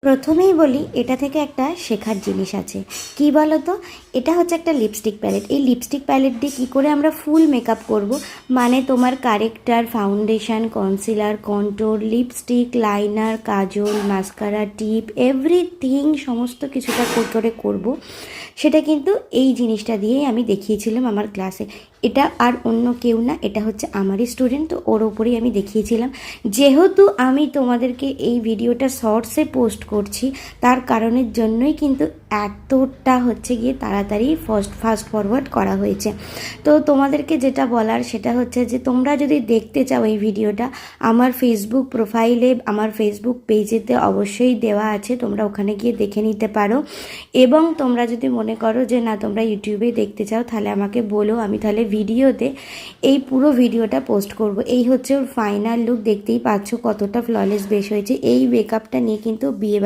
প্রথমেই বলি এটা থেকে একটা শেখার জিনিস আছে। কি বলো তো, এটা হচ্ছে একটা লিপস্টিক প্যালেট। এই লিপস্টিক প্যালেট দিয়ে কী করে আমরা ফুল মেকআপ করব, মানে তোমার corrector, foundation, concealer, contour, lipstick, liner, kajal, mascara, টিপ, এভরিথিং সমস্ত কিছুটা করে করব, সেটা কিন্তু এই জিনিসটা দিয়েই আমি দেখিয়েছিলাম আমার ক্লাসে। এটা আর অন্য কেউ না, এটা হচ্ছে আমারই স্টুডেন্ট, তো ওর ওপরেই আমি দেখিয়েছিলাম। যেহেতু আমি তোমাদেরকে এই ভিডিওটা শর্টসে পোস্ট করছি, তার কারণের জন্যই কিন্তু এতটা হচ্ছে গিয়ে তাড়াতাড়ি ফাস্ট ফরওয়ার্ড করা হয়েছে। তো তোমাদেরকে যেটা বলার সেটা হচ্ছে যে তোমরা যদি দেখতে চাও এই ভিডিওটা, আমার ফেসবুক প্রোফাইলে, আমার ফেসবুক পেজেতে অবশ্যই দেওয়া আছে, তোমরা ওখানে গিয়ে দেখে নিতে পারো। এবং তোমরা যদি মনে করো যে না তোমরা ইউটিউবে দেখতে চাও, তাহলে আমাকে বলো, আমি তাহলে ভিডিওতে এই পুরো ভিডিওটা পোস্ট করব। এই হচ্ছে ওর ফাইনাল লুক, দেখতেই পাচ্ছ কতটা ফ্ললেস বেশ হয়েছে। এই মেকআপটা নিয়ে কিন্তু বিয়ে